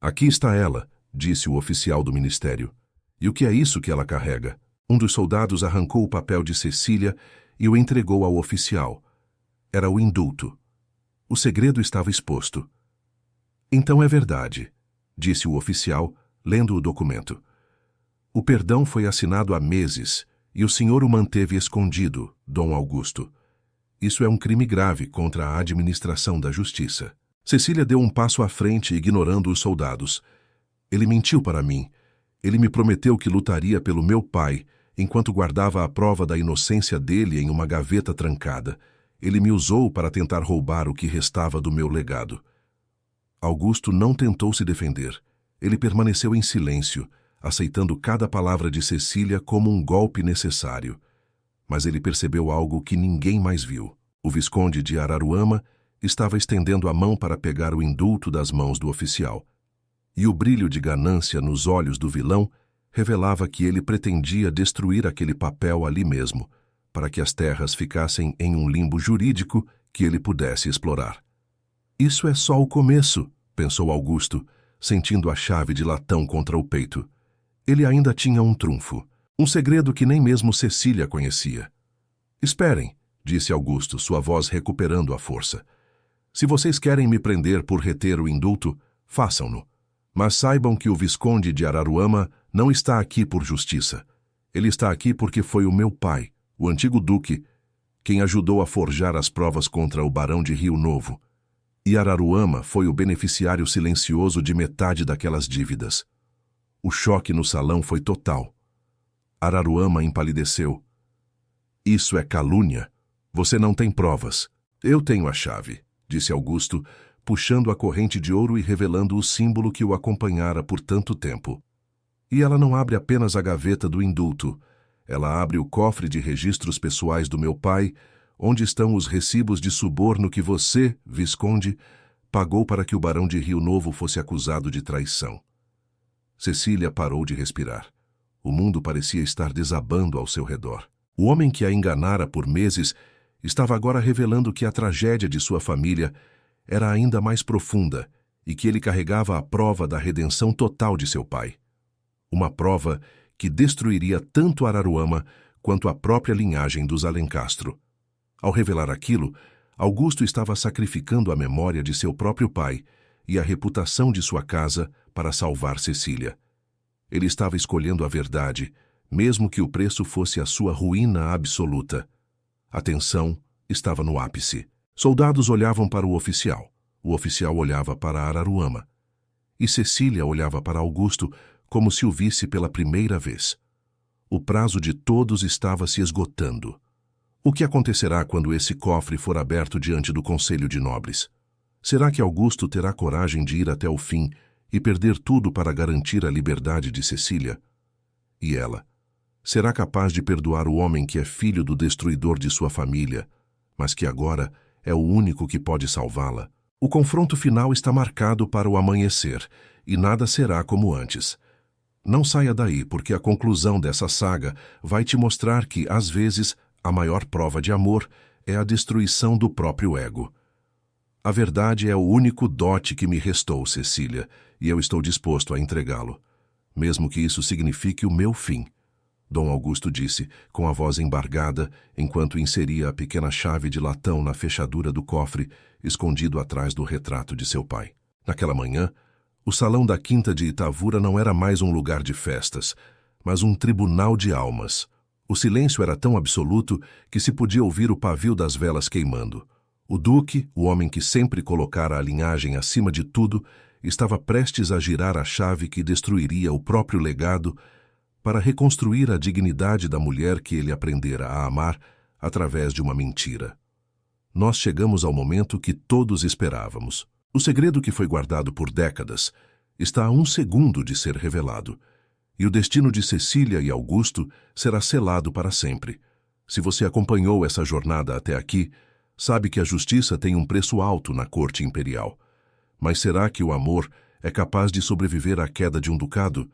Aqui está ela, disse o oficial do ministério. E o que é isso que ela carrega? Um dos soldados arrancou o papel de Cecília e o entregou ao oficial. Era o indulto. O segredo estava exposto. Então é verdade, disse o oficial, lendo o documento. O perdão foi assinado há meses e o senhor o manteve escondido, Dom Augusto. Isso é um crime grave contra a administração da justiça. Cecília deu um passo à frente, ignorando os soldados. Ele mentiu para mim. Ele me prometeu que lutaria pelo meu pai, enquanto guardava a prova da inocência dele em uma gaveta trancada. Ele me usou para tentar roubar o que restava do meu legado. Augusto não tentou se defender. Ele permaneceu em silêncio, aceitando cada palavra de Cecília como um golpe necessário. Mas ele percebeu algo que ninguém mais viu. O Visconde de Araruama estava estendendo a mão para pegar o indulto das mãos do oficial. E o brilho de ganância nos olhos do vilão revelava que ele pretendia destruir aquele papel ali mesmo, para que as terras ficassem em um limbo jurídico que ele pudesse explorar. Isso é só o começo, pensou Augusto, sentindo a chave de latão contra o peito. Ele ainda tinha um trunfo, um segredo que nem mesmo Cecília conhecia. Esperem, disse Augusto, sua voz recuperando a força. Se vocês querem me prender por reter o indulto, façam-no. Mas saibam que o Visconde de Araruama não está aqui por justiça. Ele está aqui porque foi o meu pai, o antigo duque, quem ajudou a forjar as provas contra o barão de Rio Novo. E Araruama foi o beneficiário silencioso de metade daquelas dívidas. O choque no salão foi total. Araruama empalideceu. Isso é calúnia. Você não tem provas. Eu tenho a chave, disse Augusto, puxando a corrente de ouro e revelando o símbolo que o acompanhara por tanto tempo. E ela não abre apenas a gaveta do indulto. Ela abre o cofre de registros pessoais do meu pai, onde estão os recibos de suborno que você, Visconde, pagou para que o barão de Rio Novo fosse acusado de traição. Cecília parou de respirar. O mundo parecia estar desabando ao seu redor. O homem que a enganara por meses estava agora revelando que a tragédia de sua família era ainda mais profunda e que ele carregava a prova da redenção total de seu pai. Uma prova que destruiria tanto Araruama quanto a própria linhagem dos Alencastro. Ao revelar aquilo, Augusto estava sacrificando a memória de seu próprio pai e a reputação de sua casa para salvar Cecília. Ele estava escolhendo a verdade, mesmo que o preço fosse a sua ruína absoluta. A tensão estava no ápice. Soldados olhavam para o oficial olhava para Araruama. E Cecília olhava para Augusto como se o visse pela primeira vez. O prazo de todos estava se esgotando. O que acontecerá quando esse cofre for aberto diante do Conselho de Nobres? Será que Augusto terá coragem de ir até o fim e perder tudo para garantir a liberdade de Cecília? E ela? Será capaz de perdoar o homem que é filho do destruidor de sua família, mas que agora é o único que pode salvá-la? O confronto final está marcado para o amanhecer, e nada será como antes. Não saia daí, porque a conclusão dessa saga vai te mostrar que, às vezes, a maior prova de amor é a destruição do próprio ego. A verdade é o único dote que me restou, Cecília, e eu estou disposto a entregá-lo, mesmo que isso signifique o meu fim. Dom Augusto disse, com a voz embargada, enquanto inseria a pequena chave de latão na fechadura do cofre, escondido atrás do retrato de seu pai. Naquela manhã, o salão da Quinta de Itavura não era mais um lugar de festas, mas um tribunal de almas. O silêncio era tão absoluto que se podia ouvir o pavio das velas queimando. O duque, o homem que sempre colocara a linhagem acima de tudo, estava prestes a girar a chave que destruiria o próprio legado para reconstruir a dignidade da mulher que ele aprendera a amar através de uma mentira. Nós chegamos ao momento que todos esperávamos. O segredo que foi guardado por décadas está a 1 segundo de ser revelado, e o destino de Cecília e Augusto será selado para sempre. Se você acompanhou essa jornada até aqui, sabe que a justiça tem um preço alto na corte imperial. Mas será que o amor é capaz de sobreviver à queda de um ducado?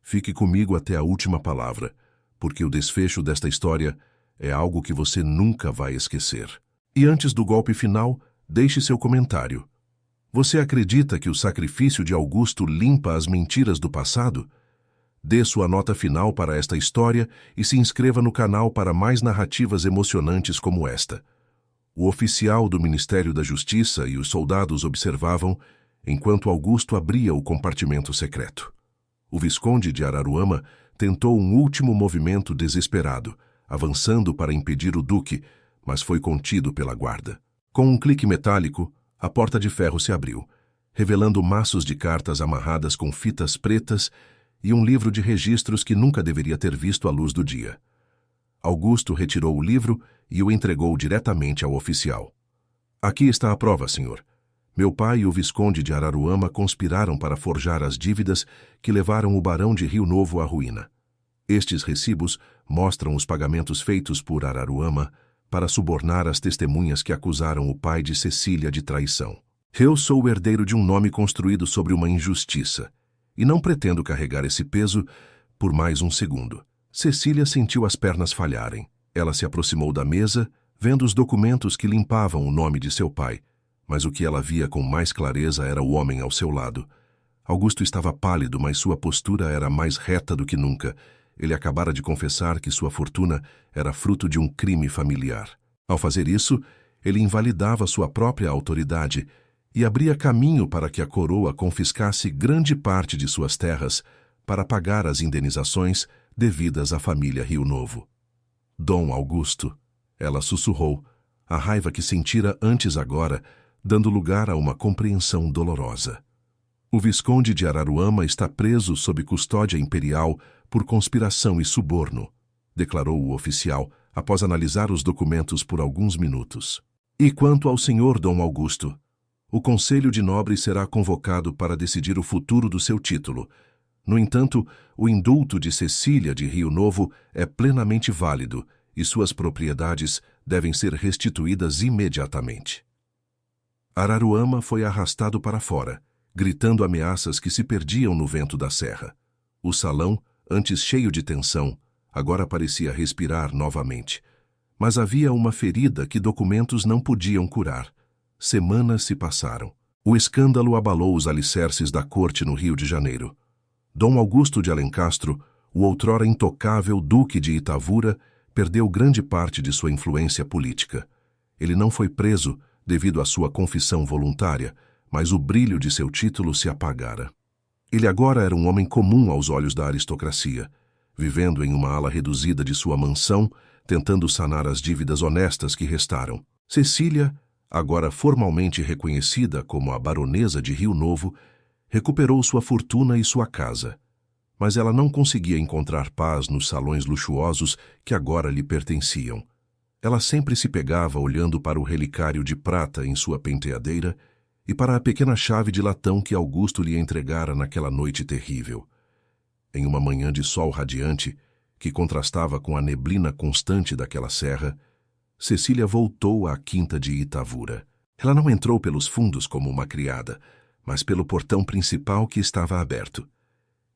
Fique comigo até a última palavra, porque o desfecho desta história é algo que você nunca vai esquecer. E antes do golpe final, deixe seu comentário. Você acredita que o sacrifício de Augusto limpa as mentiras do passado? Dê sua nota final para esta história e se inscreva no canal para mais narrativas emocionantes como esta. O oficial do Ministério da Justiça e os soldados observavam enquanto Augusto abria o compartimento secreto. O Visconde de Araruama tentou um último movimento desesperado, avançando para impedir o duque, mas foi contido pela guarda. Com um clique metálico, a porta de ferro se abriu, revelando maços de cartas amarradas com fitas pretas e um livro de registros que nunca deveria ter visto a luz do dia. Augusto retirou o livro e o entregou diretamente ao oficial. Aqui está a prova, senhor. Meu pai e o Visconde de Araruama conspiraram para forjar as dívidas que levaram o barão de Rio Novo à ruína. Estes recibos mostram os pagamentos feitos por Araruama para subornar as testemunhas que acusaram o pai de Cecília de traição. Eu sou o herdeiro de um nome construído sobre uma injustiça, e não pretendo carregar esse peso por mais um segundo. Cecília sentiu as pernas falharem. Ela se aproximou da mesa, vendo os documentos que limpavam o nome de seu pai, mas o que ela via com mais clareza era o homem ao seu lado. Augusto estava pálido, mas sua postura era mais reta do que nunca. Ele acabara de confessar que sua fortuna era fruto de um crime familiar. Ao fazer isso, ele invalidava sua própria autoridade e abria caminho para que a coroa confiscasse grande parte de suas terras para pagar as indenizações devidas à família Rio Novo. Dom Augusto, ela sussurrou, a raiva que sentira antes agora, dando lugar a uma compreensão dolorosa. O Visconde de Araruama está preso sob custódia imperial por conspiração e suborno, declarou o oficial, após analisar os documentos por alguns minutos. E quanto ao senhor Dom Augusto, o Conselho de Nobres será convocado para decidir o futuro do seu título. No entanto, o indulto de Cecília de Rio Novo é plenamente válido e suas propriedades devem ser restituídas imediatamente. Araruama foi arrastado para fora, gritando ameaças que se perdiam no vento da serra. O salão, antes cheio de tensão, agora parecia respirar novamente. Mas havia uma ferida que documentos não podiam curar. Semanas se passaram. O escândalo abalou os alicerces da corte no Rio de Janeiro. Dom Augusto de Alencastro, o outrora intocável Duque de Itavura, perdeu grande parte de sua influência política. Ele não foi preso devido à sua confissão voluntária, mas o brilho de seu título se apagara. Ele agora era um homem comum aos olhos da aristocracia, vivendo em uma ala reduzida de sua mansão, tentando sanar as dívidas honestas que restaram. Cecília, agora formalmente reconhecida como a baronesa de Rio Novo, recuperou sua fortuna e sua casa, mas ela não conseguia encontrar paz nos salões luxuosos que agora lhe pertenciam. Ela sempre se pegava olhando para o relicário de prata em sua penteadeira e para a pequena chave de latão que Augusto lhe entregara naquela noite terrível. Em uma manhã de sol radiante, que contrastava com a neblina constante daquela serra, Cecília voltou à quinta de Itavura. Ela não entrou pelos fundos como uma criada, mas pelo portão principal que estava aberto.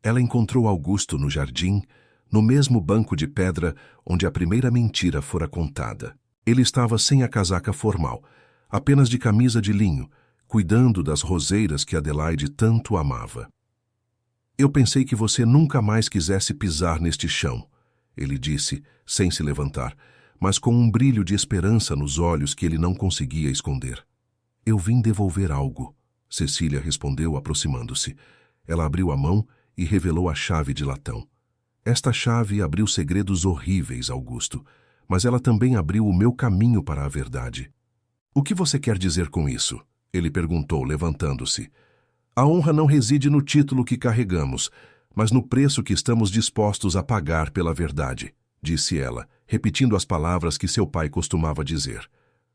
Ela encontrou Augusto no jardim, no mesmo banco de pedra onde a primeira mentira fora contada. Ele estava sem a casaca formal, apenas de camisa de linho, cuidando das roseiras que Adelaide tanto amava. Eu pensei que você nunca mais quisesse pisar neste chão, ele disse, sem se levantar, mas com um brilho de esperança nos olhos que ele não conseguia esconder. Eu vim devolver algo, Cecília respondeu aproximando-se. Ela abriu a mão e revelou a chave de latão. Esta chave abriu segredos horríveis, Augusto, mas ela também abriu o meu caminho para a verdade. O que você quer dizer com isso? Ele perguntou, levantando-se. A honra não reside no título que carregamos, mas no preço que estamos dispostos a pagar pela verdade, disse ela, repetindo as palavras que seu pai costumava dizer.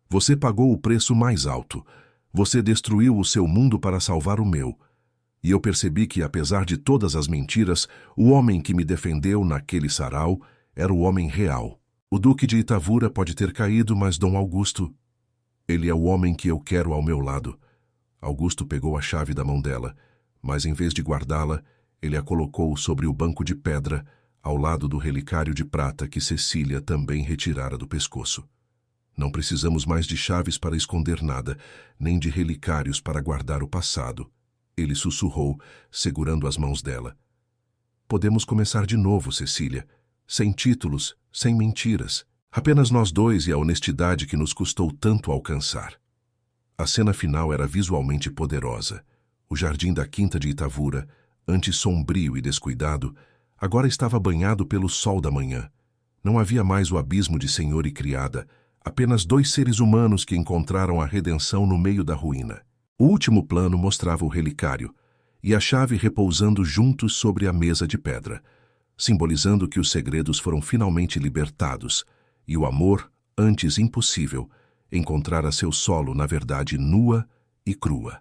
Você pagou o preço mais alto. Você destruiu o seu mundo para salvar o meu. E eu percebi que, apesar de todas as mentiras, o homem que me defendeu naquele sarau era o homem real. O Duque de Itavura pode ter caído, mas Dom Augusto... Ele é o homem que eu quero ao meu lado. Augusto pegou a chave da mão dela, mas em vez de guardá-la, ele a colocou sobre o banco de pedra, ao lado do relicário de prata que Cecília também retirara do pescoço. Não precisamos mais de chaves para esconder nada, nem de relicários para guardar o passado. Ele sussurrou, segurando as mãos dela. Podemos começar de novo, Cecília. Sem títulos, sem mentiras. Apenas nós dois e a honestidade que nos custou tanto alcançar. A cena final era visualmente poderosa. O jardim da quinta de Itavura, antes sombrio e descuidado, agora estava banhado pelo sol da manhã. Não havia mais o abismo de senhor e criada, apenas dois seres humanos que encontraram a redenção no meio da ruína. O último plano mostrava o relicário, e a chave repousando juntos sobre a mesa de pedra, simbolizando que os segredos foram finalmente libertados, e o amor, antes impossível, encontrara seu solo na verdade nua e crua.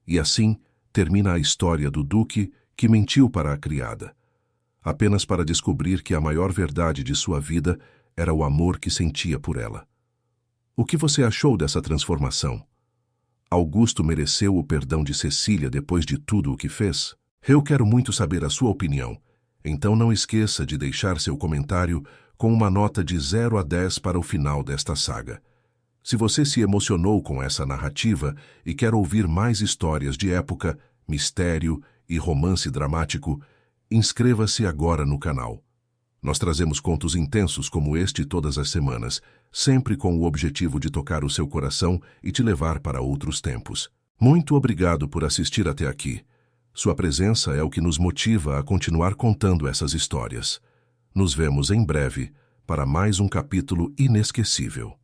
E assim termina a história do duque que mentiu para a criada, apenas para descobrir que a maior verdade de sua vida era o amor que sentia por ela. O que você achou dessa transformação? Augusto mereceu o perdão de Cecília depois de tudo o que fez? Eu quero muito saber a sua opinião, então não esqueça de deixar seu comentário com uma nota de 0 a 10 para o final desta saga. Se você se emocionou com essa narrativa e quer ouvir mais histórias de época, mistério e romance dramático, inscreva-se agora no canal. Nós trazemos contos intensos como este todas as semanas, sempre com o objetivo de tocar o seu coração e te levar para outros tempos. Muito obrigado por assistir até aqui. Sua presença é o que nos motiva a continuar contando essas histórias. Nos vemos em breve para mais um capítulo inesquecível.